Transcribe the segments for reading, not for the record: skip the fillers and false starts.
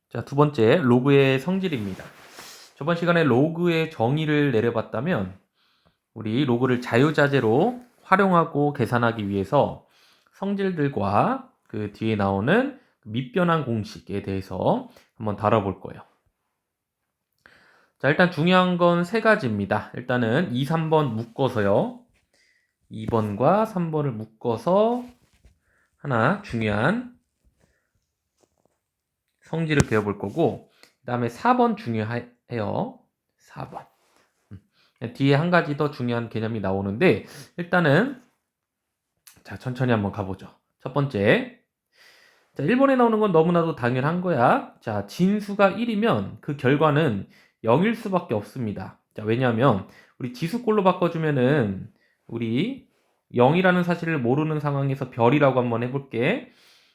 자, 두 번째, 로그의 성질입니다. 저번 시간에 로그의 정의를 내려봤다면, 우리 로그를 자유자재로 활용하고 계산하기 위해서 성질들과 그 뒤에 나오는 밑변환 공식에 대해서 한번 다뤄볼 거예요. 자, 일단 중요한 건 세 가지입니다. 일단은 2, 3번 묶어서요. 2번과 3번을 묶어서 하나 중요한 성질을 배워볼 거고, 그 다음에 4번 중요해요. 4번. 뒤에 한 가지 더 중요한 개념이 나오는데, 일단은 자, 천천히 한번 가보죠. 첫 번째, 자, 1번에 나오는 건 너무나도 당연한 거야. 자, 진수가 1이면 그 결과는 0일 수밖에 없습니다. 자, 왜냐하면 우리 지수꼴로 바꿔주면은 우리 0이라는 사실을 모르는 상황에서 별이라고 한번 해볼게.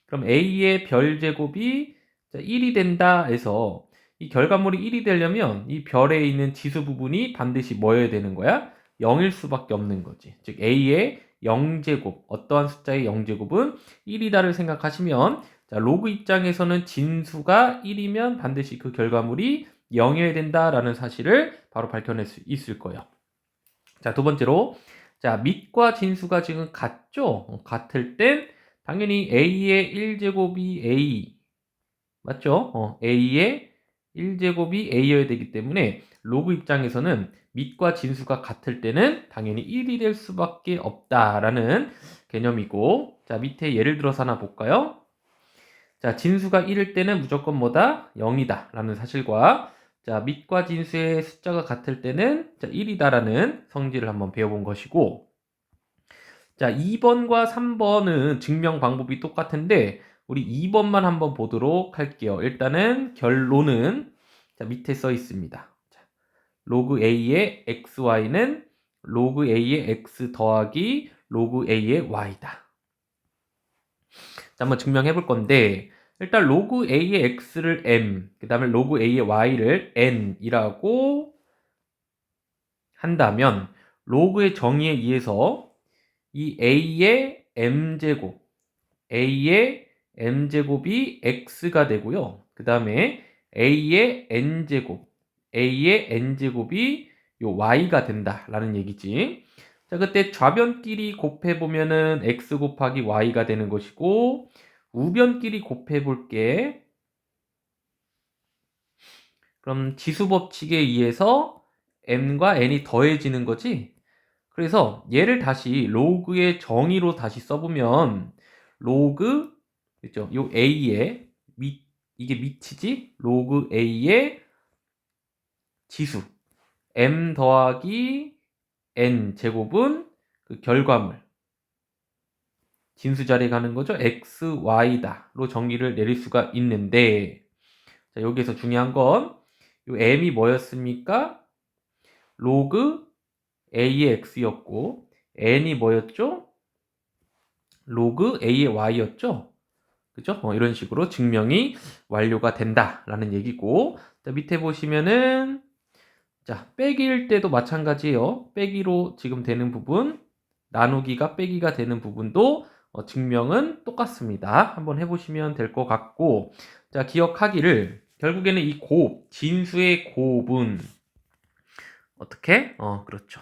그럼 A의 별 제곱이 1이 된다 해서 이 결과물이 1이 되려면 이 별에 있는 지수 부분이 반드시 뭐여야 되는 거야? 0일 수밖에 없는 거지. 즉 A의 0제곱, 어떠한 숫자의 0제곱은 1이다를 생각하시면, 자, 로그 입장에서는 진수가 1이면 반드시 그 결과물이 0이어야 된다라는 사실을 바로 밝혀낼 수 있을 거예요. 자, 두 번째로, 자, 밑과 진수가 지금 같죠? 같을 땐 당연히 A의 1제곱이 A, 맞죠? A의 1제곱이 A여야 되기 때문에 로그 입장에서는 밑과 진수가 같을 때는 당연히 1이 될 수밖에 없다라는 개념이고, 자, 밑에 예를 들어서 하나 볼까요? 자, 진수가 1일 때는 무조건 뭐다? 0이다 라는 사실과, 자, 밑과 진수의 숫자가 같을 때는 1이다라는 성질을 한번 배워본 것이고, 자, 2번과 3번은 증명 방법이 똑같은데 우리 2번만 한번 보도록 할게요. 일단은 결론은 자, 밑에 써 있습니다. 자, 로그 A의 XY는 로그 A의 X 더하기 로그 A의 Y다. 자, 한번 증명해 볼 건데, 일단 로그 A의 X를 M, 그 다음에 로그 A의 Y를 N이라고 한다면 로그의 정의에 의해서 이 A의 m제곱이 x가 되고요. 그 다음에 A의 n제곱이 요 y가 된다라는 얘기지. 자, 그때 좌변끼리 곱해보면은 x 곱하기 y가 되는 것이고, 우변끼리 곱해볼게. 그럼 지수법칙에 의해서 m과 n이 더해지는 거지. 그래서 얘를 다시 로그의 정의로 다시 써보면 로그, 그죠? 요 a의 이게 밑이지? 로그 a의 지수 m 더하기 n 제곱은 그 결과물 진수 자리에 가는 거죠. x, y다로 정의를 내릴 수가 있는데, 자, 여기에서 중요한 건 요 m이 뭐였습니까? 로그 a의 x였고 n이 뭐였죠? 로그 a의 y였죠. 그죠? 이런 식으로 증명이 완료가 된다라는 얘기고, 자, 밑에 보시면은 자, 빼기일 때도 마찬가지예요. 빼기로 지금 되는 부분, 나누기가 빼기가 되는 부분도 증명은 똑같습니다. 한번 해보시면 될 것 같고, 자, 기억하기를 결국에는 이 곱, 진수의 곱은 어떻게? 그렇죠.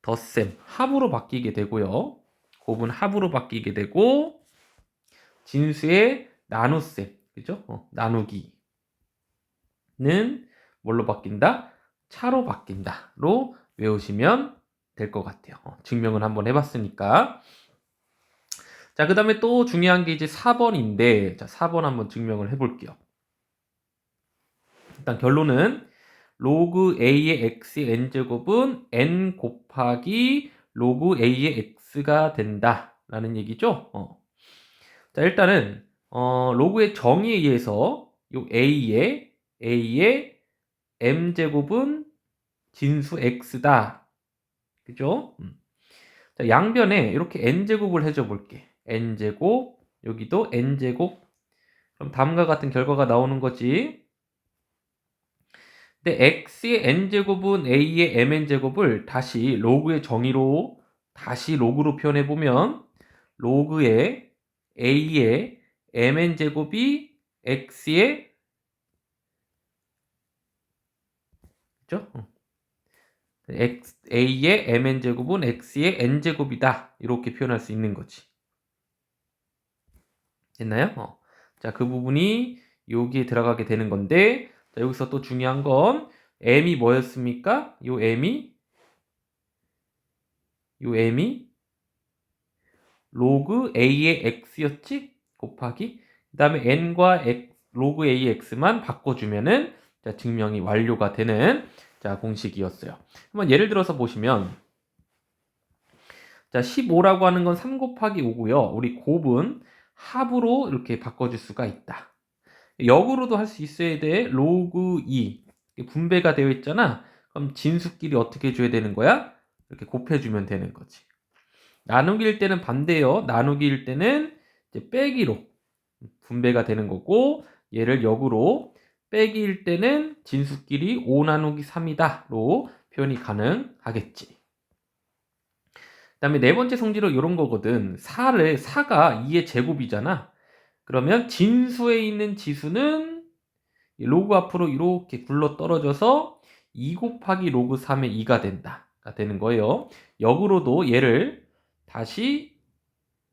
덧셈, 합으로 바뀌게 되고요. 곱은 합으로 바뀌게 되고, 진수의 나눗셈, 그죠? 나누기는 뭘로 바뀐다? 차로 바뀐다로 외우시면 될 것 같아요. 증명을 한번 해봤으니까. 자, 그 다음에 또 중요한 게 이제 4번인데, 자, 4번 한번 증명을 해볼게요. 일단 결론은 로그 a의 x의 n제곱은 n 곱하기 로그 a의 x가 된다라는 얘기죠. 자, 일단은 로그의 정의에 의해서 요 a의 m제곱은 진수 x다. 그죠? 자, 양변에 이렇게 n제곱을 해줘 볼게. n제곱, 여기도 n제곱. 그럼 다음과 같은 결과가 나오는 거지. 근데 x의 n제곱은 a의 mn제곱을 다시 로그의 정의로 다시 로그로 표현해 보면 로그의 a의 mn제곱이 x의 그죠? a의 mn 제곱은 x의 n 제곱이다. 이렇게 표현할 수 있는 거지. 됐나요? 자, 그 부분이 여기에 들어가게 되는 건데, 자, 여기서 또 중요한 건 m이 뭐였습니까? 요 m이 로그 a의 x였지? 곱하기 그 다음에 n과 로그 a의 x만 바꿔주면은 자, 증명이 완료가 되는 자, 공식이었어요. 한번 예를 들어서 보시면 자, 15라고 하는 건 3 곱하기 5고요. 우리 곱은 합으로 이렇게 바꿔줄 수가 있다. 역으로도 할 수 있어야 돼. 로그 2 분배가 되어 있잖아. 그럼 진수끼리 어떻게 해줘야 되는 거야? 이렇게 곱해주면 되는 거지. 나누기일 때는 반대요. 나누기일 때는 이제 빼기로 분배가 되는 거고, 얘를 역으로 빼기일 때는 진수끼리 5 나누기 3이다로 표현이 가능하겠지. 그 다음에 네 번째 성질은 이런 거거든. 4가 2의 제곱이잖아. 그러면 진수에 있는 지수는 로그 앞으로 이렇게 굴러 떨어져서 2 곱하기 로그 3의 2가 된다가 되는 거예요. 역으로도 얘를 다시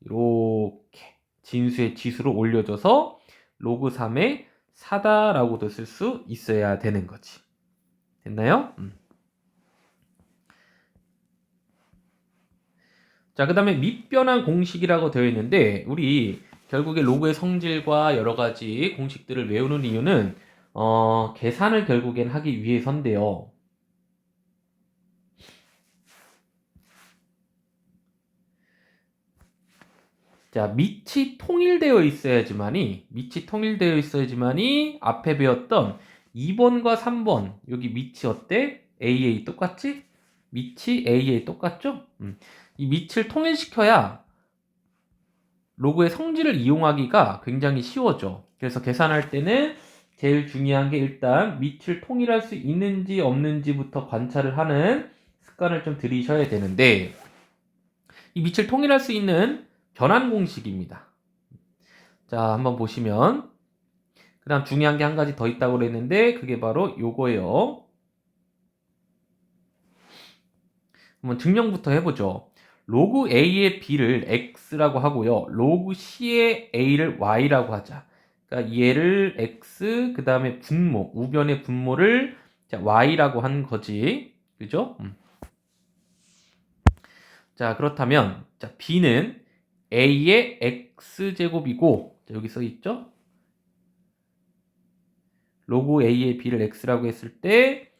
이렇게 진수의 지수로 올려줘서 로그 3의 4다라고도 쓸 수 있어야 되는 거지. 됐나요? 자, 그 다음에 밑변환 공식이라고 되어 있는데, 우리 결국에 로그의 성질과 여러 가지 공식들을 외우는 이유는 계산을 결국엔 하기 위해서인데요. 자, 밑이 통일되어 있어야지만이 앞에 배웠던 2번과 3번 여기 밑이 어때? AA 똑같지? 밑이 AA 똑같죠? 이 밑을 통일시켜야 로그의 성질을 이용하기가 굉장히 쉬워져. 그래서 계산할 때는 제일 중요한 게 일단 밑을 통일할 수 있는지 없는지부터 관찰을 하는 습관을 좀 들이셔야 되는데, 이 밑을 통일할 수 있는 변환 공식입니다. 자, 한번 보시면 그 다음 중요한 게 한 가지 더 있다고 그랬는데 그게 바로 요거예요. 한번 증명부터 해보죠. 로그 a의 b를 x라고 하고요. 로그 c의 a를 y라고 하자. 그러니까 얘를 x 그 다음에 분모 우변의 분모를 자, y라고 한 거지. 그죠? 자, 그렇다면 자, b는 a의 x제곱이고 여기 써 있죠? 로그 a의 b를 x라고 했을 때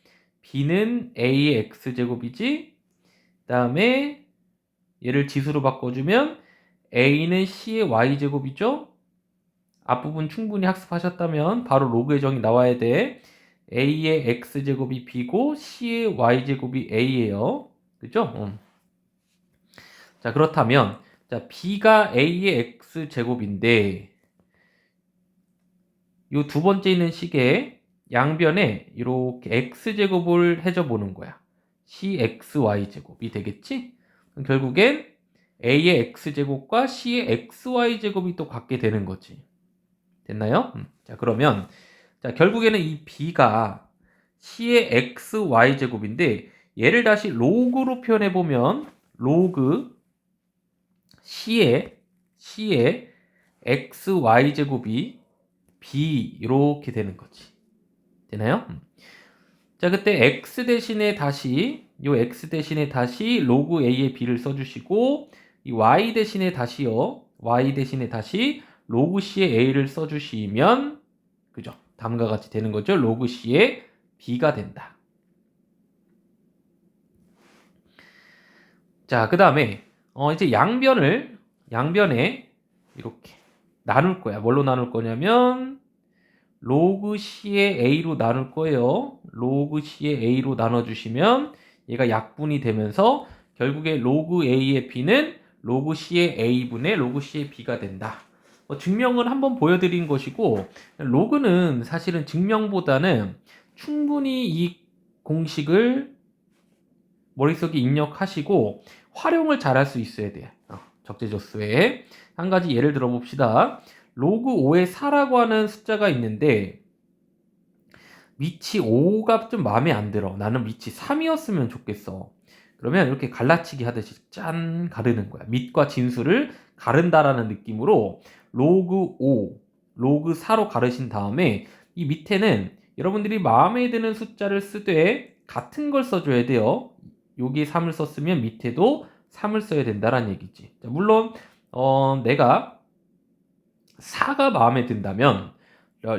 b는 a의 x제곱이지. 그 다음에 얘를 지수로 바꿔주면 a는 c의 y제곱이죠. 앞부분 충분히 학습하셨다면 바로 로그의 정의 나와야 돼. a의 x제곱이 b고 c의 y제곱이 a예요. 그죠? 자, 그렇다면 자, b가 a의 x제곱인데 이 두 번째 있는 식의 양변에 이렇게 x제곱을 해줘 보는 거야. cxy제곱이 되겠지? 그럼 결국엔 a의 x제곱과 c의 xy제곱이 또 같게 되는 거지. 됐나요? 자, 그러면 자, 결국에는 이 b가 c의 xy제곱인데 얘를 다시 로그로 표현해 보면 로그 c의 xy제곱이 b 이렇게 되는 거지. 되나요? 자, 그때 x 대신에 다시 로그 a의 b를 써주시고 이 y 대신에 다시 로그 c의 a를 써주시면 그죠? 다음과 같이 되는 거죠. 로그 c의 b가 된다. 자, 그 다음에 이제 양변에 이렇게 나눌 거야. 뭘로 나눌 거냐면 로그 c의 a로 나눌 거예요. 로그 c의 a로 나눠주시면 얘가 약분이 되면서 결국에 로그 a의 b는 로그 c의 a분의 로그 c의 b가 된다. 증명을 한번 보여드린 것이고 로그는 사실은 증명보다는 충분히 이 공식을 머릿속에 입력하시고 활용을 잘 할 수 있어야 돼요. 적재적소에 한 가지 예를 들어 봅시다. 로그 5의 4라고 하는 숫자가 있는데 밑이 5가 좀 마음에 안 들어. 나는 밑이 3이었으면 좋겠어. 그러면 이렇게 갈라치기 하듯이 짠 가르는 거야. 밑과 진수를 가른다라는 느낌으로 로그 5, 로그 4로 가르신 다음에 이 밑에는 여러분들이 마음에 드는 숫자를 쓰되 같은 걸 써줘야 돼요. 여기 3을 썼으면 밑에도 3을 써야 된다라는 얘기지. 자, 물론 내가 4가 마음에 든다면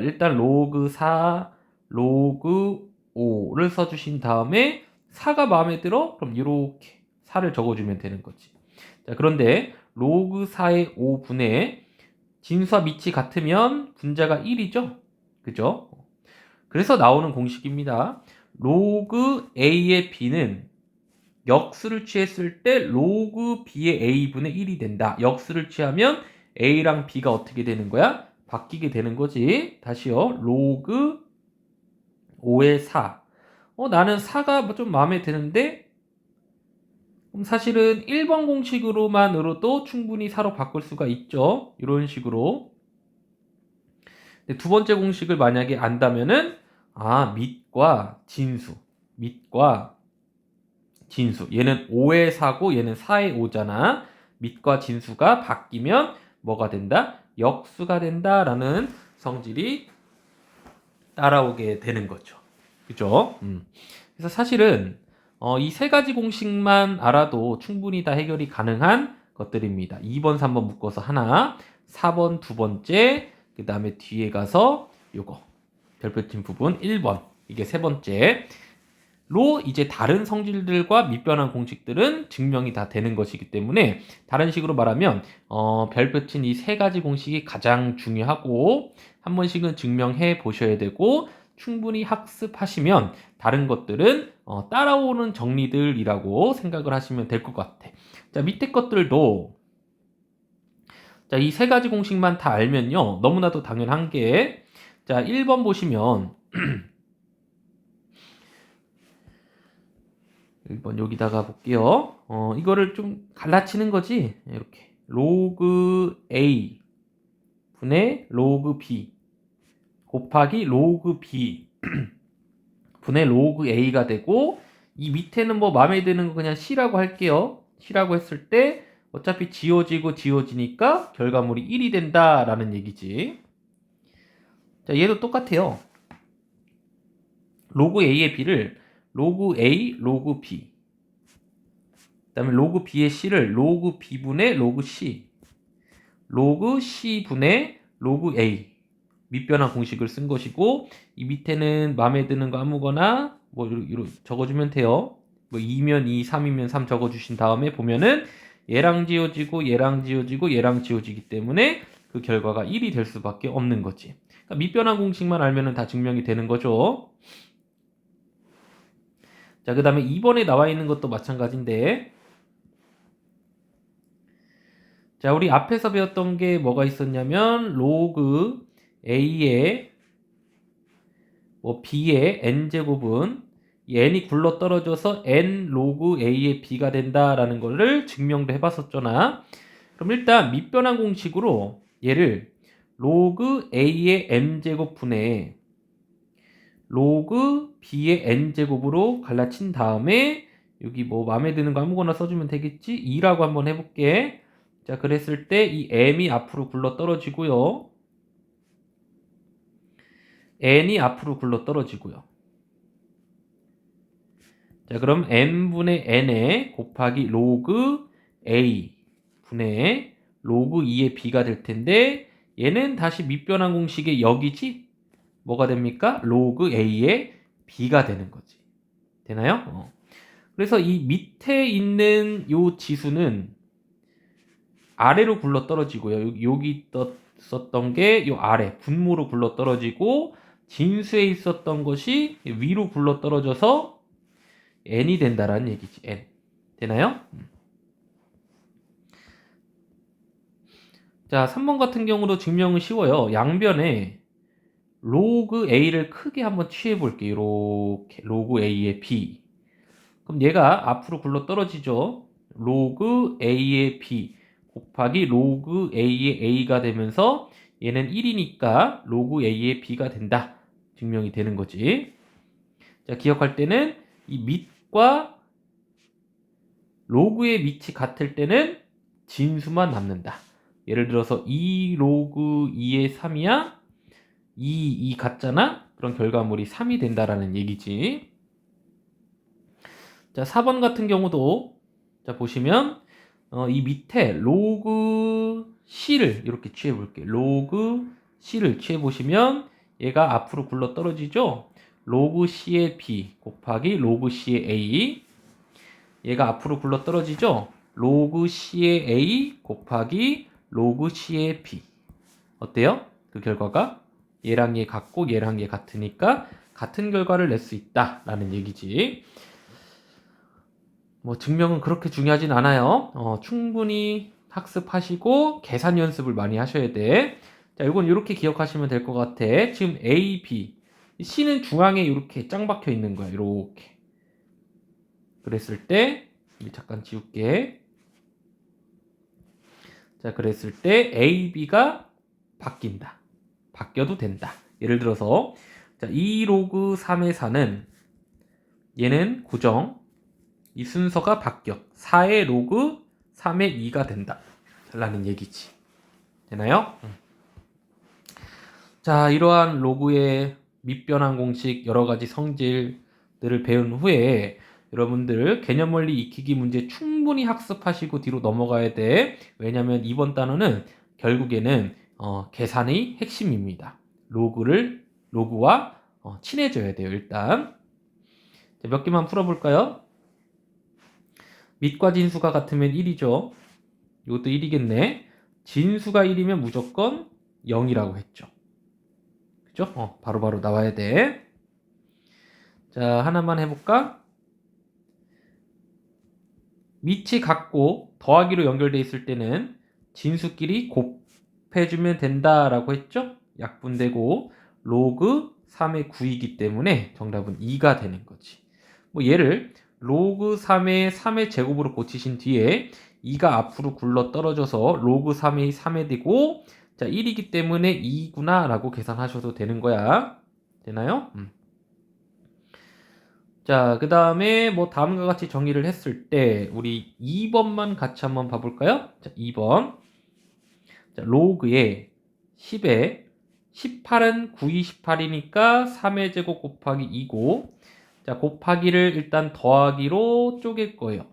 일단 로그 4, 로그 5를 써주신 다음에 4가 마음에 들어? 그럼 이렇게 4를 적어주면 되는 거지. 자, 그런데 로그 4의 5분의 진수와 밑이 같으면 분자가 1이죠? 그죠? 그래서 나오는 공식입니다. 로그 A의 B는 역수를 취했을 때 로그 B의 A분의 1이 된다. 역수를 취하면 A랑 B가 어떻게 되는 거야? 바뀌게 되는 거지. 다시요. 로그 5의 4. 나는 4가 좀 마음에 드는데 그럼 사실은 1번 공식으로만으로도 충분히 4로 바꿀 수가 있죠. 이런 식으로. 두 번째 공식을 만약에 안다면은 밑과 진수. 밑과 진수. 얘는 5의 4고 얘는 4의 5잖아. 밑과 진수가 바뀌면 뭐가 된다? 역수가 된다라는 성질이 따라오게 되는 거죠. 그죠? 그래서 사실은 이 세 가지 공식만 알아도 충분히 다 해결이 가능한 것들입니다. 2번, 3번 묶어서 하나, 4번 두 번째, 그 다음에 뒤에 가서 요거 별표친 부분 1번, 이게 세 번째. 로 이제 다른 성질들과 밑변환 공식들은 증명이 다 되는 것이기 때문에 다른 식으로 말하면 별표친 이 세 가지 공식이 가장 중요하고 한 번씩은 증명해 보셔야 되고 충분히 학습하시면 다른 것들은 따라오는 정리들이라고 생각을 하시면 될 것 같아. 자, 밑에 것들도 자, 이 세 가지 공식만 다 알면요. 너무나도 당연한 게 자, 1번 보시면 1번 여기다가 볼게요. 이거를 좀 갈라치는 거지. 이렇게 로그 A 분의 로그 B 곱하기 로그 B 분의 로그 A가 되고 이 밑에는 뭐 마음에 드는 거 그냥 C라고 할게요. C라고 했을 때 어차피 지워지고 지워지니까 결과물이 1이 된다라는 얘기지. 자, 얘도 똑같아요. 로그 A의 B를 로그 A, 로그 B 그 다음에 로그 B의 C를 로그 B분의 로그 C 로그 C분의 로그 A 밑변환 공식을 쓴 것이고 이 밑에는 마음에 드는 거 아무거나 뭐 이렇게 적어주면 돼요. 뭐 2면 2, 3이면 3 적어주신 다음에 보면은 얘랑 지워지고 얘랑 지워지고 얘랑 지워지기 때문에 그 결과가 1이 될 수밖에 없는 거지. 그러니까 밑변환 공식만 알면은 다 증명이 되는 거죠. 자, 그 다음에 2번에 나와 있는 것도 마찬가지인데 자, 우리 앞에서 배웠던 게 뭐가 있었냐면 로그 A의 뭐 B의 n제곱은 이 n이 굴러 떨어져서 n 로그 A의 B가 된다라는 거를 증명도 해봤었잖아. 그럼 일단 밑변환 공식으로 얘를 로그 A의 n제곱 분의 로그 B의 n제곱으로 갈라친 다음에 여기 뭐 마음에 드는 거 아무거나 써주면 되겠지? 2라고 한번 해볼게. 자, 그랬을 때 이 m이 앞으로 굴러 떨어지고요. n이 앞으로 굴러 떨어지고요. 자, 그럼 n분의 n에 곱하기 로그 a 분의 로그 2의 b가 될 텐데 얘는 다시 밑변환 공식의 역이지 뭐가 됩니까? 로그 a의 b가 되는 거지. 되나요? 그래서 이 밑에 있는 요 지수는 아래로 굴러 떨어지고요. 여기 썼던 게 요 아래 분모로 굴러 떨어지고 진수에 있었던 것이 위로 굴러 떨어져서 n이 된다라는 얘기지. n. 되나요? 자, 3번 같은 경우도 증명은 쉬워요. 양변에 로그 a를 크게 한번 취해 볼게요. 이렇게 로그 a의 b. 그럼 얘가 앞으로 굴러 떨어지죠. 로그 a의 b 곱하기 로그 a의 a가 되면서 얘는 1이니까 로그 A의 B가 된다. 증명이 되는 거지. 자, 기억할 때는 이 밑과 로그의 밑이 같을 때는 진수만 남는다. 예를 들어서 2 로그 2의 3이야. 2 같잖아? 그런 결과물이 3이 된다라는 얘기지. 자, 4번 같은 경우도 자 보시면 이 밑에 로그 C를 이렇게 취해 볼게요. 로그 C를 취해 보시면 얘가 앞으로 굴러 떨어지죠? 로그 C의 B 곱하기 로그 C의 A, 얘가 앞으로 굴러 떨어지죠? 로그 C의 A 곱하기 로그 C의 B. 어때요? 그 결과가 얘랑 얘 같고 얘랑 얘 같으니까 같은 결과를 낼 수 있다라는 얘기지. 뭐 증명은 그렇게 중요하진 않아요. 충분히 학습하시고 계산 연습을 많이 하셔야 돼. 자, 이건 이렇게 기억하시면 될 것 같아. 지금 A, B, C는 중앙에 이렇게 짱 박혀 있는 거야. 이렇게. 그랬을 때 잠깐 지울게. 자, 그랬을 때 A, B가 바뀐다. 바뀌어도 된다. 예를 들어서 자, 2 로그 3의 4는 얘는 고정. 이 순서가 바뀌어 4의 로그 3의 2가 된다 라는 얘기지. 되나요? 자, 이러한 로그의 밑변환 공식 여러가지 성질들을 배운 후에 여러분들 개념 원리 익히기 문제 충분히 학습하시고 뒤로 넘어가야 돼. 왜냐면 이번 단어는 결국에는 계산의 핵심입니다. 로그와 친해져야 돼요. 일단 몇 개만 풀어볼까요? 밑과 진수가 같으면 1이죠. 이것도 1이겠네. 진수가 1이면 무조건 0이라고 했죠. 그죠? 바로바로 나와야 돼. 자, 하나만 해볼까? 밑이 같고 더하기로 연결돼 있을 때는 진수끼리 곱해주면 된다라고 했죠? 약분되고 로그 3의 9이기 때문에 정답은 2가 되는 거지. 뭐 얘를 로그 3의 3의 제곱으로 고치신 뒤에 2가 앞으로 굴러 떨어져서 로그 3의 3에 되고 자 1이기 때문에 2구나 라고 계산하셔도 되는 거야. 되나요? 자, 그 다음에 뭐 다음과 같이 정의를 했을 때 우리 2번만 같이 한번 봐볼까요? 자, 2번. 자, 로그에 10에 18은 9, 28이니까 3의 제곱 곱하기 2고 자, 곱하기를 일단 더하기로 쪼갤 거예요.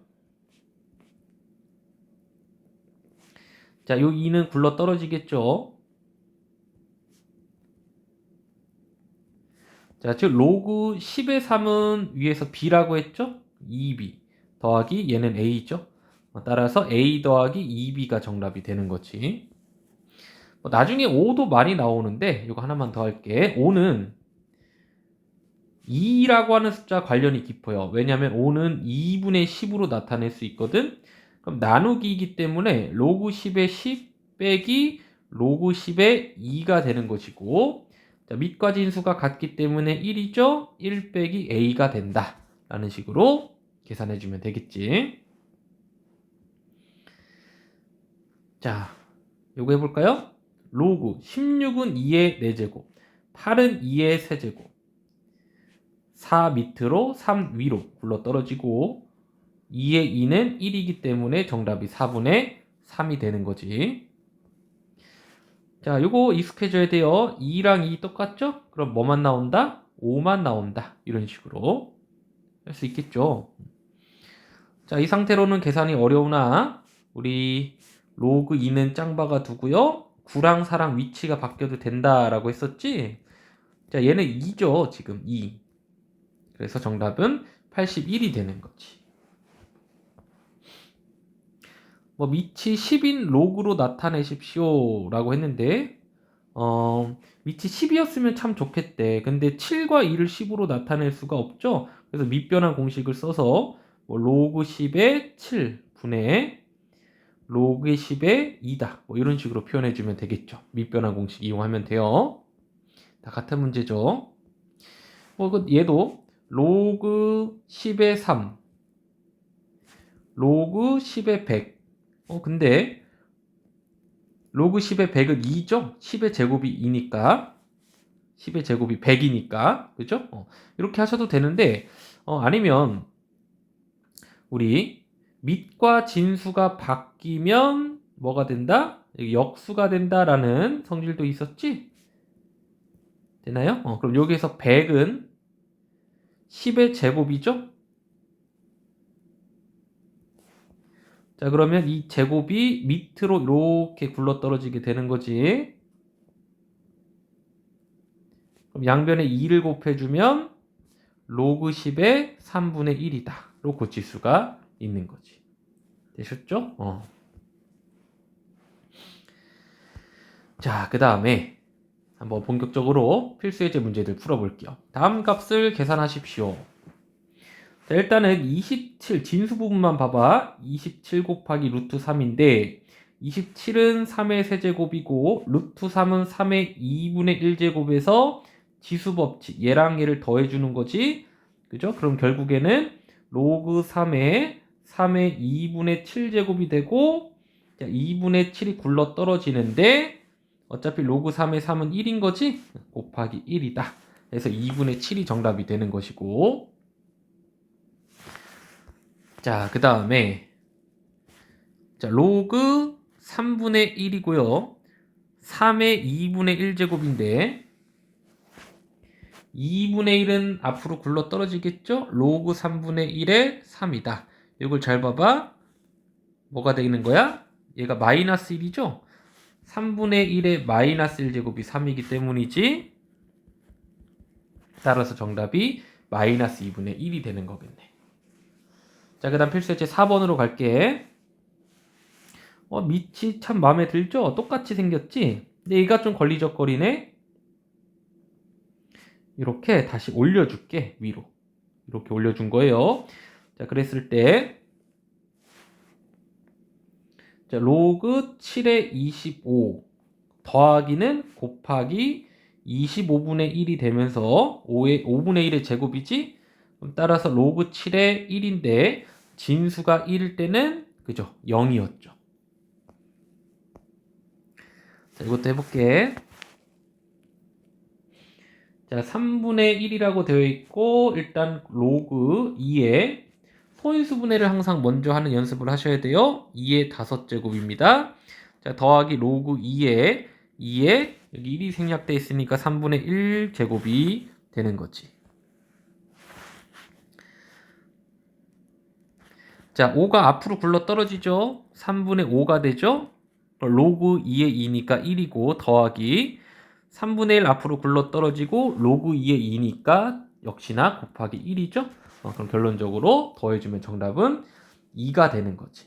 자, 요 2는 굴러 떨어지겠죠? 자, 즉 로그 10의 3은 위에서 b라고 했죠? 2b 더하기 얘는 a죠? 따라서 a 더하기 2b가 정답이 되는 거지. 나중에 5도 많이 나오는데 이거 하나만 더 할게. 5는 2라고 하는 숫자 관련이 깊어요. 왜냐하면 5는 2분의 10으로 나타낼 수 있거든. 그럼 나누기이기 때문에 로그 10의 10 빼기 로그 10의 2가 되는 것이고 자, 밑과 진수가 같기 때문에 1이죠. 1 빼기 a가 된다 라는 식으로 계산해 주면 되겠지. 자, 요거 해볼까요? 로그 16은 2의 4제곱 8은 2의 세제곱 4 밑으로 3 위로 굴러 떨어지고 2의 2는 1이기 때문에 정답이 4분의 3이 되는 거지. 자, 요거 익숙해져야 돼요. 2랑 2 똑같죠? 그럼 뭐만 나온다? 5만 나온다. 이런 식으로 할 수 있겠죠. 자, 이 상태로는 계산이 어려우나 우리 로그 2는 짱바가 두고요. 9랑 4랑 위치가 바뀌어도 된다라고 했었지? 자, 얘는 2죠. 지금 2. 그래서 정답은 81이 되는 거지. 뭐 밑이 10인 로그로 나타내십시오 라고 했는데 밑이 10이었으면 참 좋겠대. 근데 7과 2를 10으로 나타낼 수가 없죠. 그래서 밑변환 공식을 써서 뭐 로그 10의 7분의 로그 10의 2다. 뭐 이런 식으로 표현해 주면 되겠죠. 밑변환 공식 이용하면 돼요. 다 같은 문제죠. 얘도 로그 10의 3 로그 10의 100 근데 로그 10의 100은 2죠? 10의 제곱이 2니까 10의 제곱이 100이니까 그죠? 이렇게 하셔도 되는데 아니면 우리 밑과 진수가 바뀌면 뭐가 된다? 역수가 된다라는 성질도 있었지? 되나요? 그럼 여기에서 100은 10의 제곱이죠? 자, 그러면 이 제곱이 밑으로 이렇게 굴러 떨어지게 되는 거지. 그럼 양변에 2를 곱해주면 로그 10의 3분의 1이다. 로 고칠 수가 있는 거지. 되셨죠? 자, 그 다음에 한번 본격적으로 필수예제 문제들 풀어볼게요. 다음 값을 계산하십시오. 자, 일단은 27 진수 부분만 봐봐. 27 곱하기 루트 3인데 27은 3의 세제곱이고 루트 3은 3의 2분의 1제곱에서 지수법칙 얘랑 얘를 더해주는 거지. 그죠? 그럼 결국에는 로그 3의 3의 2분의 7제곱이 되고 2분의 7이 굴러 떨어지는데 어차피 로그 3의 3은 1인 거지? 곱하기 1이다. 그래서 2분의 7이 정답이 되는 것이고 자, 그 다음에 자, 로그 3분의 1이고요. 3의 2분의 1제곱인데 2분의 1은 앞으로 굴러 떨어지겠죠? 로그 3분의 1의 3이다. 이걸 잘 봐봐. 뭐가 되는 거야? 얘가 마이너스 1이죠? 3분의 1의 마이너스 1제곱이 3이기 때문이지. 따라서 정답이 마이너스 2분의 1이 되는 거겠네. 자, 그 다음 필수예제 4번으로 갈게. 밑이 참 마음에 들죠? 똑같이 생겼지? 근데 얘가 좀 걸리적거리네? 이렇게 다시 올려줄게, 위로. 이렇게 올려준 거예요. 자, 그랬을 때, 자, 로그 7의 25 더하기는 곱하기 25분의 1이 되면서 5분의 1의 제곱이지? 그럼 따라서 로그 7의 1인데 진수가 1일 때는 그죠? 0이었죠. 자, 이것도 해볼게. 자, 3분의 1이라고 되어 있고 일단 로그 2에 소인수분해를 항상 먼저 하는 연습을 하셔야 돼요. 2의 5제곱입니다. 자, 더하기 로그 2에 여기 1이 생략되어 있으니까 3분의 1 제곱이 되는 거지. 자, 5가 앞으로 굴러 떨어지죠. 3분의 5가 되죠. 로그 2의 2니까 1이고 더하기 3분의 1 앞으로 굴러 떨어지고 로그 2의 2니까 역시나 곱하기 1이죠. 그럼 결론적으로 더해주면 정답은 2가 되는 거지.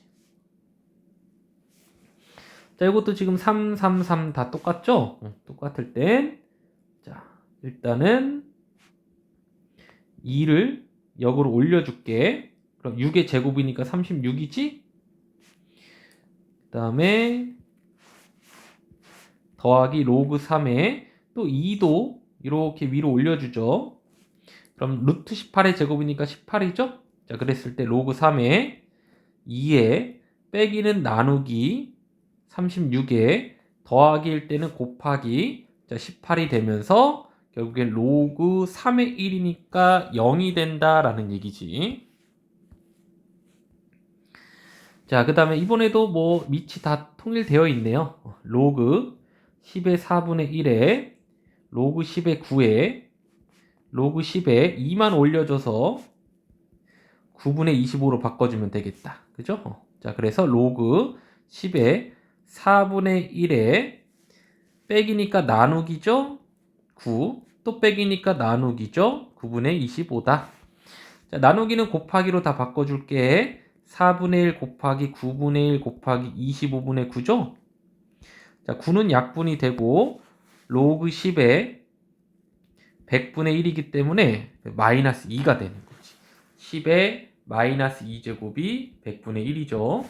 자, 이것도 지금 3, 3, 3 다 똑같죠? 똑같을 땐 자, 일단은 2를 역으로 올려줄게. 그럼 6의 제곱이니까 36이지? 그 다음에 더하기 로그 3에 또 2도 이렇게 위로 올려주죠. 그럼 루트 18의 제곱이니까 18이죠? 자, 그랬을 때 로그 3에 2에 빼기는 나누기 36에 더하기일 때는 곱하기 자, 18이 되면서 결국엔 로그 3의 1이니까 0이 된다라는 얘기지. 자, 그 다음에 이번에도 뭐 밑이 다 통일되어 있네요. 로그 10의 4분의 1에 로그 10의 9에 로그 10에 2만 올려줘서 9분의 25로 바꿔주면 되겠다. 그죠? 자, 그래서 로그 10의 4분의 1에 빼기니까 나누기죠? 9. 또 빼기니까 나누기죠? 9분의 25다. 자, 나누기는 곱하기로 다 바꿔줄게. 4분의 1 곱하기 9분의 1 곱하기 25분의 9죠? 자, 9는 약분이 되고 로그 10에 100분의 1이기 때문에 마이너스 2가 되는 거지. 10에 마이너스 2제곱이 100분의 1이죠.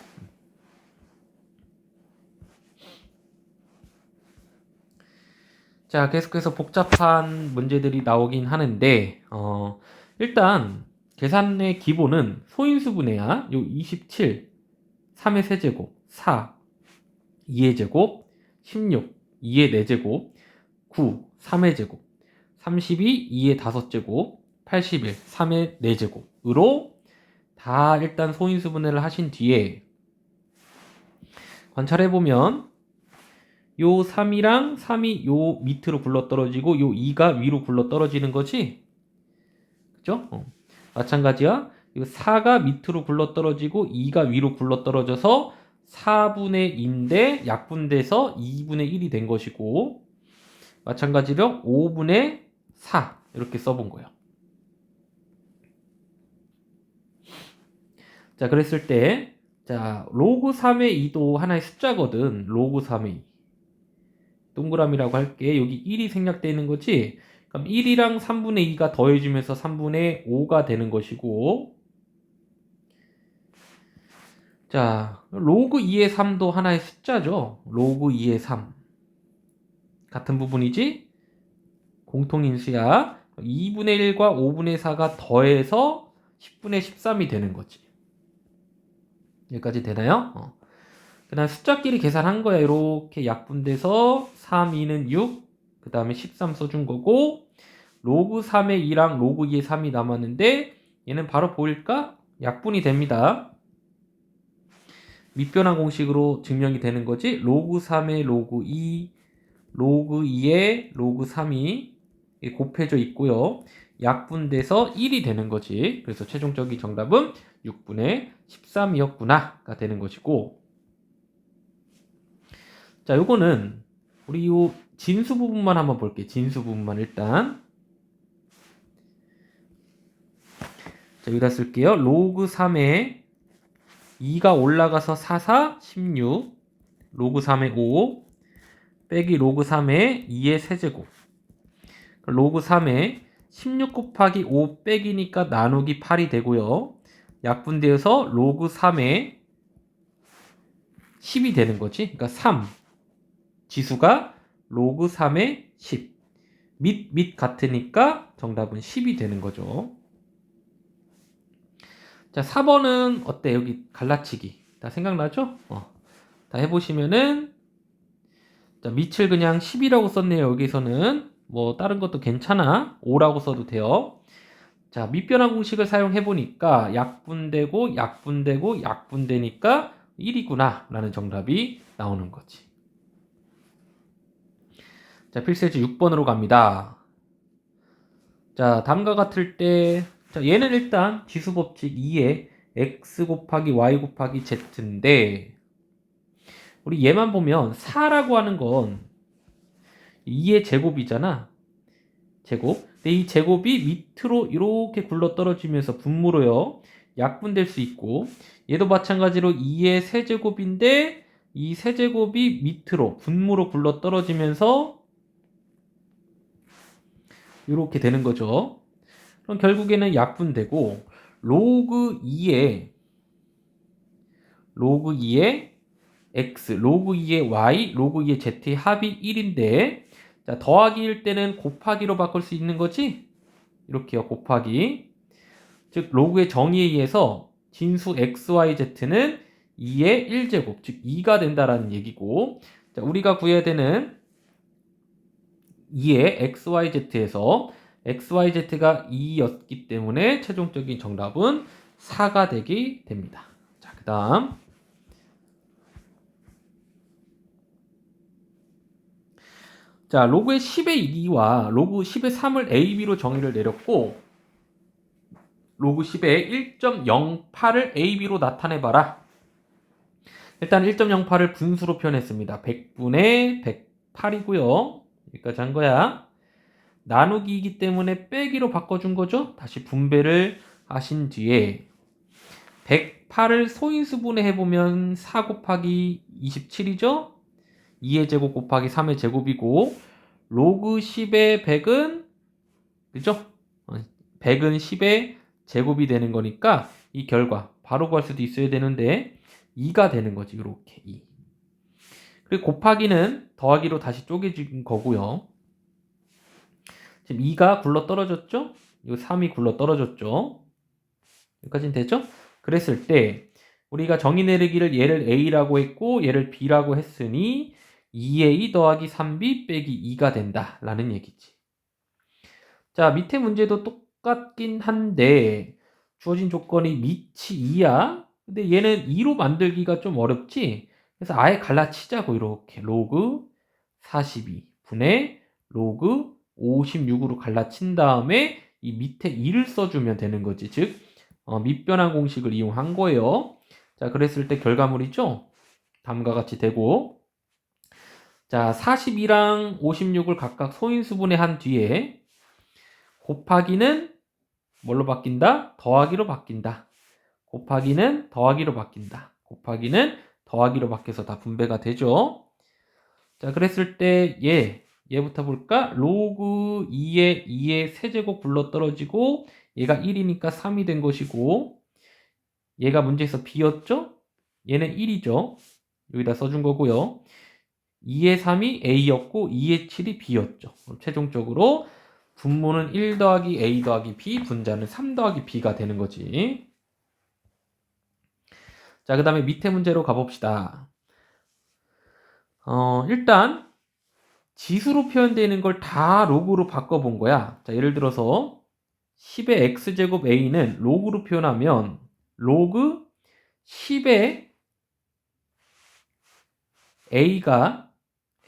자, 계속해서 복잡한 문제들이 나오긴 하는데 일단 계산의 기본은 소인수분해야. 요 27, 3의 세제곱, 4, 2의 제곱, 16, 2의 4제곱, 9, 3의 제곱, 32, 2의 5제곱, 81, 3의 4제곱으로 다 일단 소인수분해를 하신 뒤에 관찰해보면 요 3이랑 3이 요 밑으로 굴러떨어지고 요 2가 위로 굴러떨어지는 거지? 그죠? 마찬가지야. 이 4가 밑으로 굴러떨어지고 2가 위로 굴러떨어져서 4분의 2인데 약분돼서 2분의 1이 된 것이고, 마찬가지로 5분의 4 이렇게 써본 거예요. 자, 그랬을 때 자, 로그 3의 2도 하나의 숫자거든. 로그 3의 2. 동그라미라고 할게. 여기 1이 생략되어 있는 거지. 그럼 1이랑 3분의 2가 더해지면서 3분의 5가 되는 것이고, 자, 로그 2의 3도 하나의 숫자죠. 로그 2의 3. 같은 부분이지? 공통인수야. 2분의 1과 5분의 4가 더해서 10분의 13이 되는 거지. 여기까지 되나요? 그 다음 숫자끼리 계산한 거야. 이렇게 약분돼서 3, 2는 6, 그 다음에 13 써준 거고, 로그 3의 2랑 로그 2의 3이 남았는데 얘는 바로 보일까? 약분이 됩니다. 밑변환 공식으로 증명이 되는 거지. 로그 3의 로그 2, 로그 2의 로그 3이 곱해져 있고요. 약분돼서 1이 되는 거지. 그래서 최종적인 정답은 6분의 13이었구나가 되는 것이고, 자, 요거는 우리 요 진수 부분만 한번 볼게요. 진수 부분만 일단. 자, 여기다 쓸게요. 로그 3에 2가 올라가서 4, 4, 16, 로그 3의 5, 빼기 로그 3의 2의 세제곱. 로그 3에 16 곱하기 5 빼기니까 나누기 8이 되고요. 약분되어서 로그 3에 10이 되는 거지. 그러니까 3. 지수가 로그 3의 10. 밑 같으니까 정답은 10이 되는 거죠. 자, 4번은 어때? 여기 갈라치기. 다 생각나죠? 다 해보시면은, 자, 밑을 그냥 10이라고 썼네요. 여기서는. 뭐, 다른 것도 괜찮아. 5라고 써도 돼요. 자, 밑변환 공식을 사용해보니까 약분되고, 약분되고, 약분되니까 1이구나. 라는 정답이 나오는 거지. 자, 필수예제 6번으로 갑니다. 자, 다음과 같을 때, 자, 얘는 일단 지수법칙 2에 x 곱하기 y 곱하기 z인데, 우리 얘만 보면 4라고 하는 건 2의 제곱이잖아. 제곱. 근데 이 제곱이 밑으로 이렇게 굴러 떨어지면서 분모로요. 약분될 수 있고, 얘도 마찬가지로 2의 세제곱인데, 이 세제곱이 밑으로 분모로 굴러 떨어지면서 이렇게 되는 거죠. 그럼 결국에는 약분되고, 로그 2의 x, 로그 2의 y, 로그 2의 z의 합이 1인데, 자, 더하기일 때는 곱하기로 바꿀 수 있는 거지? 이렇게요, 곱하기. 즉, 로그의 정의에 의해서 진수 x, y, z는 2의 1제곱, 즉 2가 된다라는 얘기고, 자, 우리가 구해야 되는 2의 x, y, z에서 x, y, z가 2였기 때문에 최종적인 정답은 4가 되게 됩니다. 자, 그 다음. 자, 로그의 10의 2와 로그 10의 3을 a, b로 정의를 내렸고, 로그 10의 1.08을 a, b로 나타내봐라. 일단 1.08을 분수로 표현했습니다. 100분의 108이고요. 여기까지 한 거야. 나누기이기 때문에 빼기로 바꿔준 거죠. 다시 분배를 하신 뒤에 108을 소인수분해 해보면 4 곱하기 27이죠. 2의 제곱 곱하기 3의 제곱이고, 로그 10의 100은 그죠? 100은 10의 제곱이 되는 거니까 이 결과 바로 구할 수도 있어야 되는데 2가 되는 거지. 이렇게 2. 그리고 곱하기는 더하기로 다시 쪼개진 거고요. 지금 2가 굴러 떨어졌죠? 이 3이 굴러 떨어졌죠? 여기까지는 되죠? 그랬을 때 우리가 정의 내리기를 얘를 A라고 했고 얘를 B라고 했으니 2a 더하기 3b 빼기 2가 된다 라는 얘기지. 자, 밑에 문제도 똑같긴 한데 주어진 조건이 밑이 2야. 근데 얘는 2로 만들기가 좀 어렵지. 그래서 아예 갈라치자고. 이렇게 로그 42 분의 로그 56으로 갈라친 다음에 이 밑에 2를 써주면 되는 거지. 즉 밑변환 공식을 이용한 거예요. 자, 그랬을 때 결과물이죠. 다음과 같이 되고, 자, 42랑 56을 각각 소인수분해 한 뒤에 곱하기는 뭘로 바뀐다? 더하기로 바뀐다. 곱하기는 더하기로 바뀐다. 곱하기는 더하기로 바뀌어서 다 분배가 되죠. 자, 그랬을 때 얘부터 볼까? 로그 2의 세제곱 굴러 떨어지고 얘가 1이니까 3이 된 것이고, 얘가 문제에서 b였죠? 얘는 1이죠. 여기다 써준 거고요. 2의 3이 a였고 2의 7이 b였죠. 그럼 최종적으로 분모는 1 더하기 a 더하기 b, 분자는 3 더하기 b가 되는 거지. 자, 그 다음에 밑에 문제로 가봅시다. 일단 지수로 표현되는 걸 다 로그로 바꿔본 거야. 자, 예를 들어서 10의 x제곱 a는 로그로 표현하면 로그 10의 a가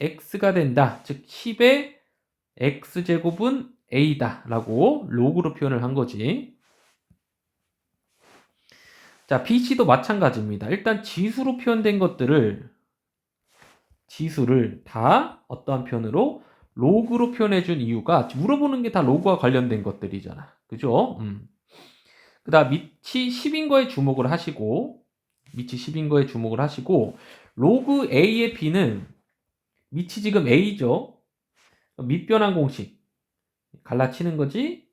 x가 된다. 즉 10의 x제곱은 a다 라고 로그로 표현을 한 거지. 자, BC도 마찬가지입니다. 일단 지수로 표현된 것들을 지수를 다 어떠한 표현으로 로그로 표현해 준 이유가 물어보는 게 다 로그와 관련된 것들이잖아. 그죠? 그 다음 밑이 10인 거에 주목을 하시고 밑이 10인 거에 주목을 하시고 로그 A의 B는 밑이 지금 A죠. 밑변환 공식 갈라치는 거지.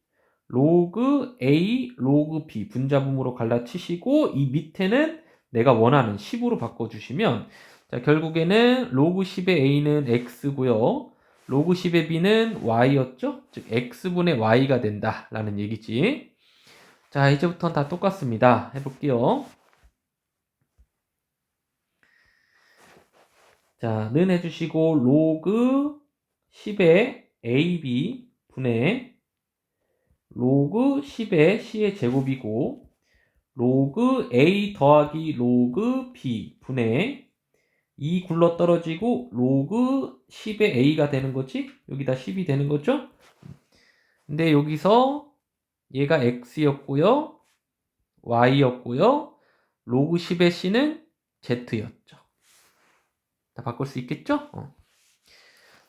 로그 A, 로그 B 분자분모로 갈라치시고 이 밑에는 내가 원하는 10으로 바꿔주시면 자, 결국에는 로그 10의 A는 X고요. 로그 10의 B는 Y였죠? 즉 X분의 Y가 된다 라는 얘기지. 자, 이제부터는 다 똑같습니다. 해볼게요. 자, 는 해주시고 로그 10의 AB 분의 로그 10의 C의 제곱이고 로그 A 더하기 로그 B 분의 2 굴러 떨어지고 로그 10의 A가 되는 거지? 여기다 10이 되는 거죠? 근데 여기서 얘가 X였고요. Y였고요. 로그 10의 C는 Z였죠. 다 바꿀 수 있겠죠?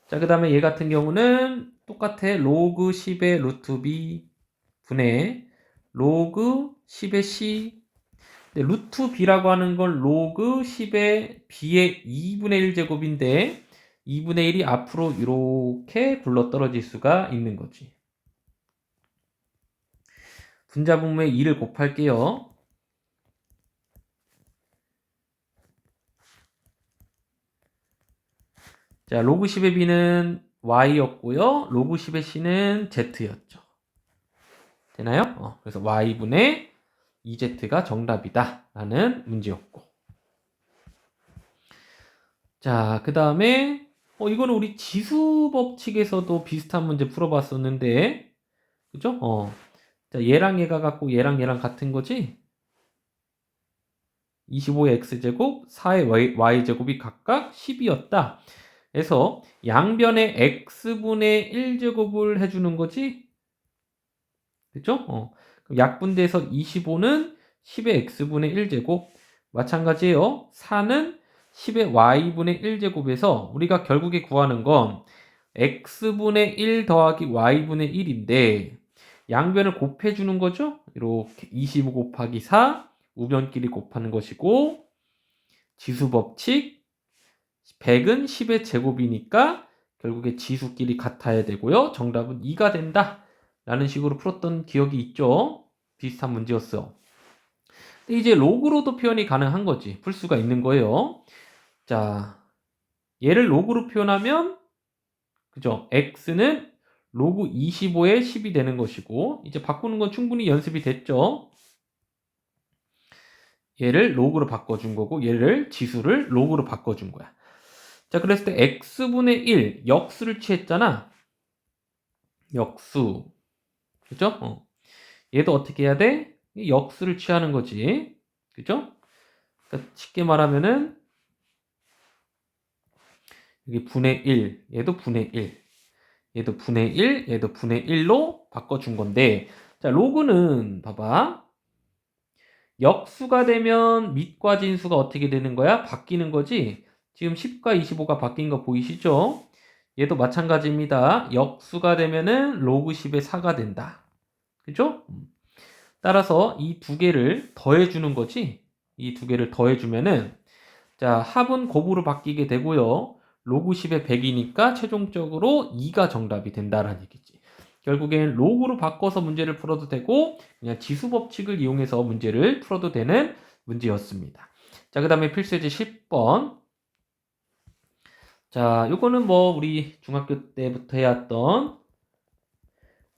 자, 그 다음에 얘 같은 경우는 똑같아. 로그 10의 루트 B 분의 로그 10의 C. 근데 루트 B라고 하는 건 로그 10의 B의 2분의 1제곱인데 2분의 1이 앞으로 이렇게 굴러 떨어질 수가 있는 거지. 분자분모에 2를 곱할게요. 자, 로그 10의 B는 Y였고요. 로그 10의 C는 Z였죠. 되나요? 그래서 Y분의 2Z가 정답이다 라는 문제였고, 자, 그 다음에 이거는 우리 지수 법칙에서도 비슷한 문제 풀어봤었는데, 그죠? 자, 얘랑 얘가 같고 얘랑 얘랑 같은 거지? 25의 x제곱, 4의 y제곱이 각각 10이었다. 그래서 양변에 x분의 1제곱을 해주는 거지? 그죠? 그럼 약분돼서 25는 10의 x분의 1제곱. 마찬가지예요. 4는 10의 y분의 1제곱에서 우리가 결국에 구하는 건 x분의 1 더하기 y분의 1인데 양변을 곱해주는 거죠. 이렇게 25 곱하기 4 우변끼리 곱하는 것이고, 지수법칙 100은 10의 제곱이니까 결국에 지수끼리 같아야 되고요. 정답은 2가 된다 라는 식으로 풀었던 기억이 있죠. 비슷한 문제였어요. 근데 이제 로그로도 표현이 가능한 거지. 풀 수가 있는 거예요. 자, 얘를 로그로 표현하면 그죠? x는 로그 25의 10이 되는 것이고, 이제 바꾸는 건 충분히 연습이 됐죠. 얘를 로그로 바꿔준 거고 얘를 지수를 로그로 바꿔준 거야. 자, 그랬을 때 x분의 1 역수를 취했잖아. 역수. 그죠? 얘도 어떻게 해야 돼? 역수를 취하는 거지. 그죠? 그러니까 쉽게 말하면은 여기 분의 1, 얘도 분의 1, 얘도 분의 1, 얘도 분의 1로 바꿔준 건데, 자, 로그는 봐봐. 역수가 되면 밑과 진수가 어떻게 되는 거야? 바뀌는 거지. 지금 10과 25가 바뀐 거 보이시죠? 얘도 마찬가지입니다. 역수가 되면은 로그 10의 4가 된다. 그죠? 따라서 이 두 개를 더해주는 거지. 이 두 개를 더해주면은, 자, 합은 곱으로 바뀌게 되고요. 로그 10의 100이니까 최종적으로 2가 정답이 된다라는 얘기지. 결국엔 로그로 바꿔서 문제를 풀어도 되고 그냥 지수 법칙을 이용해서 문제를 풀어도 되는 문제였습니다. 자, 그 다음에 필수예제 10번. 자, 요거는 뭐 우리 중학교 때부터 해왔던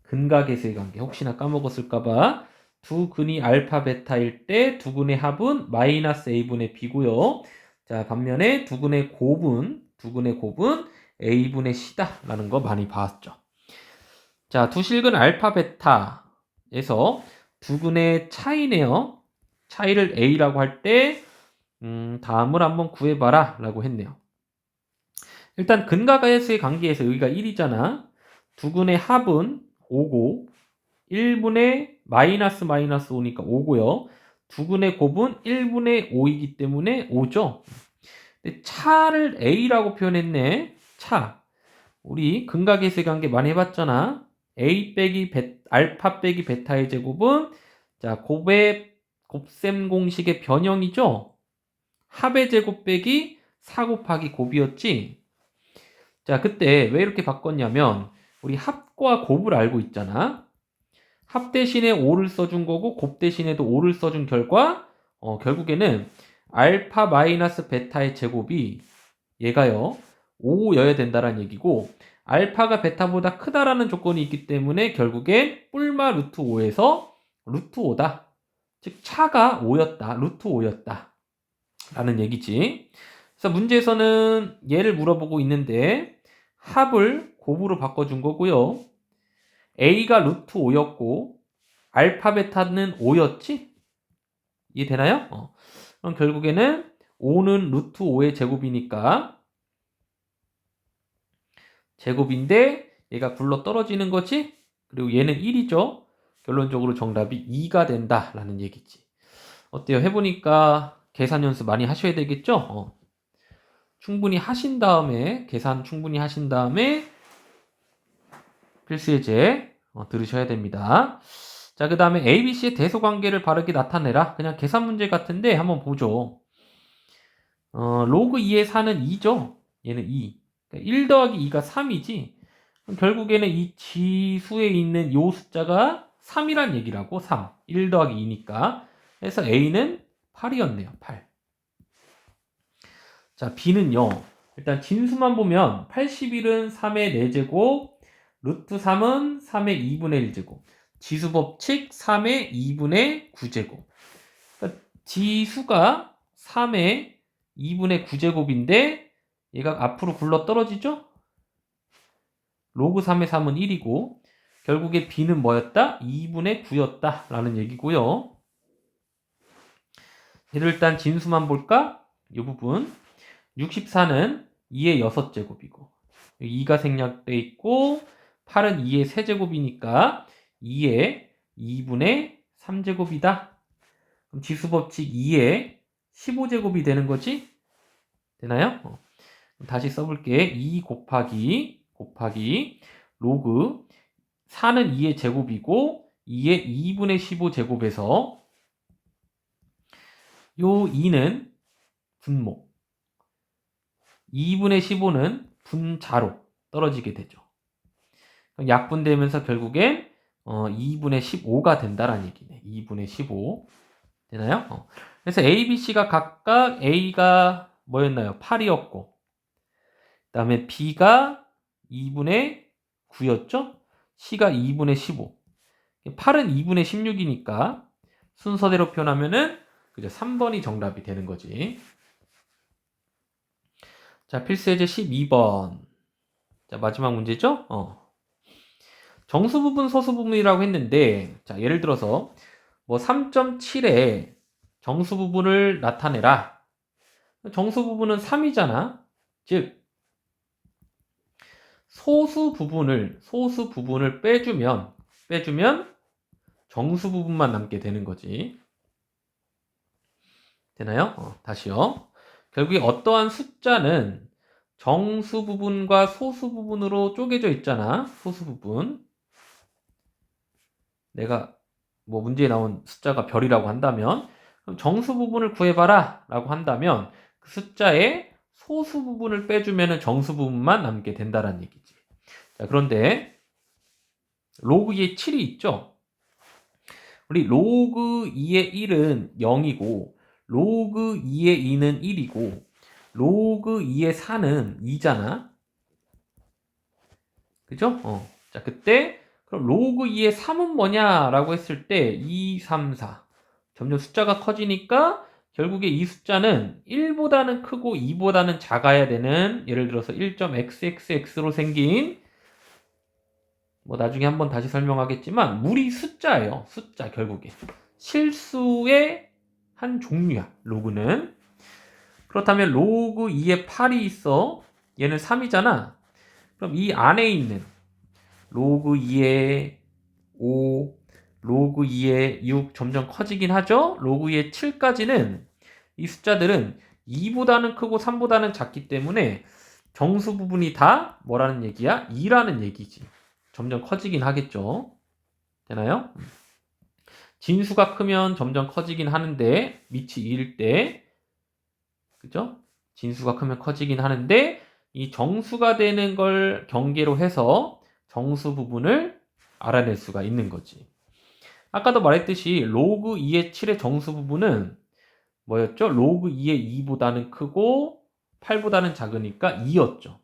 근각에서의 관계. 혹시나 까먹었을까봐. 두 근이 알파 베타일 때 두 근의 합은 마이너스 a분의 b고요. 자, 반면에 두 근의 곱은 a분의 c다라는 거 많이 봤죠. 자, 두 실근 알파 베타에서 두 근의 차이네요. 차이를 a라고 할 때 다음을 한번 구해봐라 라고 했네요. 일단 근각에서의 관계에서 여기가 1이잖아. 두 근의 합은 5고 1분의 마이너스 5니까 5고요. 두 근의 곱은 1분의 5이기 때문에 5죠. 근데 차를 a라고 표현했네. 차. 우리 근각에서의 관계 많이 해봤잖아. a 빼기 알파 빼기 베타의 제곱은 자 곱셈 공식의 변형이죠. 합의 제곱 빼기 4 곱하기 곱이었지. 자, 그때 왜 이렇게 바꿨냐면 우리 합과 곱을 알고 있잖아. 합 대신에 5를 써준 거고 곱 대신에도 5를 써준 결과 결국에는 알파 마이너스 베타의 제곱이 얘가요 5여야 된다는 얘기고 알파가 베타보다 크다라는 조건이 있기 때문에 결국엔 뿔마 루트 5에서 루트 5다. 즉 차가 5였다. 루트 5였다. 라는 얘기지. 그래서 문제에서는 얘를 물어보고 있는데 합을 곱으로 바꿔준 거고요. a가 루트 5였고 알파 베타는 5였지? 이해되나요? 그럼 결국에는 5는 루트 5의 제곱이니까 제곱인데 얘가 굴러 떨어지는 거지? 그리고 얘는 1이죠? 결론적으로 정답이 2가 된다라는 얘기지. 어때요? 해보니까 계산 연습 많이 하셔야 되겠죠? 충분히 하신 다음에 계산 충분히 하신 다음에 필수예제 들으셔야 됩니다. 자, 그 다음에 ABC의 대소관계를 바르게 나타내라. 그냥 계산 문제 같은데 한번 보죠. 로그 2의 4는 2죠. 얘는 2. 그러니까 1 더하기 2가 3이지. 그럼 결국에는 이 지수에 있는 요 숫자가 3이란 얘기라고. 3. 1 더하기 2니까. 그래서 A는 8이었네요. 8. 자, B는요. 일단 진수만 보면 81은 3의 4제곱, 루트 3은 3의 2분의 1제곱, 지수법칙 3의 2분의 9제곱. 그러니까 지수가 3의 2분의 9제곱인데 얘가 앞으로 굴러 떨어지죠? 로그 3의 3은 1이고 결국에 B는 뭐였다? 2분의 9였다 라는 얘기고요. 얘를 일단 진수만 볼까? 이 부분 64는 2의 6제곱이고 2가 생략돼 있고 8은 2의 세제곱이니까 2의 2분의 3제곱이다. 그럼 지수법칙 2의 15제곱이 되는 거지? 되나요? 다시 써볼게. 2 곱하기 로그 4는 2의 제곱이고 2의 2분의 15제곱에서 요 2는 분모 2분의 15는 분자로 떨어지게 되죠. 약분되면서 결국엔 2분의 15가 된다라는 얘기네. 2분의 15 되나요? 그래서 A, B, C가 각각 A가 뭐였나요? 8이었고 그 다음에 B가 2분의 9였죠? C가 2분의 15 8은 2분의 16이니까 순서대로 표현하면은 그죠? 3번이 정답이 되는 거지. 자, 필수예제 12번. 자, 마지막 문제죠? 정수 부분, 소수 부분이라고 했는데, 자, 예를 들어서, 뭐 3.7에 정수 부분을 나타내라. 정수 부분은 3이잖아. 즉, 소수 부분을 빼주면 정수 부분만 남게 되는 거지. 되나요? 다시요. 결국에 어떠한 숫자는 정수 부분과 소수 부분으로 쪼개져 있잖아. 소수 부분. 내가 뭐 문제에 나온 숫자가 별이라고 한다면, 그럼 정수 부분을 구해봐라 라고 한다면 그 숫자의 소수 부분을 빼주면 정수 부분만 남게 된다는 얘기지. 자, 그런데 로그 2의 7이 있죠? 우리 로그 2의 1은 0이고 로그 2의 2는 1이고 로그 2의 4는 2잖아. 그죠? 자, 그때 그럼 로그 2의 3은 뭐냐라고 했을 때 2, 3, 4. 점점 숫자가 커지니까 결국에 이 숫자는 1보다는 크고 2보다는 작아야 되는, 예를 들어서 1.xxx로 생긴, 뭐 나중에 한번 다시 설명하겠지만 무리 숫자예요. 숫자 결국에. 실수의 한 종류야. 로그는. 그렇다면 로그 2에 8이 있어. 얘는 3이잖아. 그럼 이 안에 있는 로그 2에 5, 로그 2에 6 점점 커지긴 하죠. 로그 2에 7까지는 이 숫자들은 2보다는 크고 3보다는 작기 때문에 정수 부분이 다 뭐라는 얘기야? 2라는 얘기지. 점점 커지긴 하겠죠. 되나요? 진수가 크면 점점 커지긴 하는데 밑이 2일 때, 그죠? 진수가 크면 커지긴 하는데 이 정수가 되는 걸 경계로 해서 정수 부분을 알아낼 수가 있는 거지. 아까도 말했듯이 로그 2의 7의 정수 부분은 뭐였죠? 로그 2의 2보다는 크고 8보다는 작으니까 2였죠.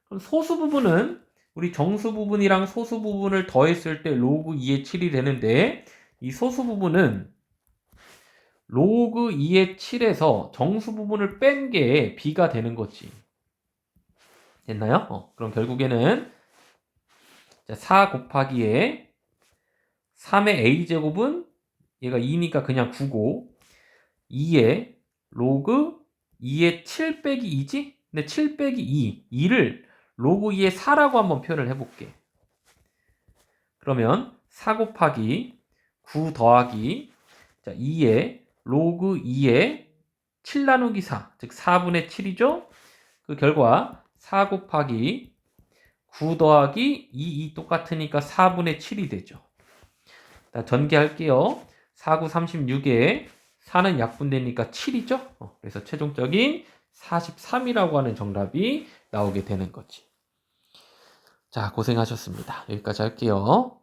그럼 소수 부분은 우리 정수 부분이랑 소수 부분을 더했을 때 로그 2의 7이 되는데 이 소수 부분은 로그 2의 7에서 정수 부분을 뺀 게 b가 되는 거지. 됐나요? 그럼 결국에는 4 곱하기에 3의 a제곱은 얘가 2니까 그냥 9고 2에 로그 2의 7 빼기 2지? 근데 7 빼기 2를 로그 2의 4라고 한번 표현을 해볼게. 그러면 4 곱하기 9 더하기 2에 로그 2의 7 나누기 4, 즉 4분의 7이죠? 그 결과 4 곱하기 9 더하기 2 똑같으니까 4분의 7이 되죠. 전개할게요. 4, 9, 36에 4는 약분되니까 7이죠? 그래서 최종적인 43이라고 하는 정답이 나오게 되는 거지. 자, 고생하셨습니다. 여기까지 할게요.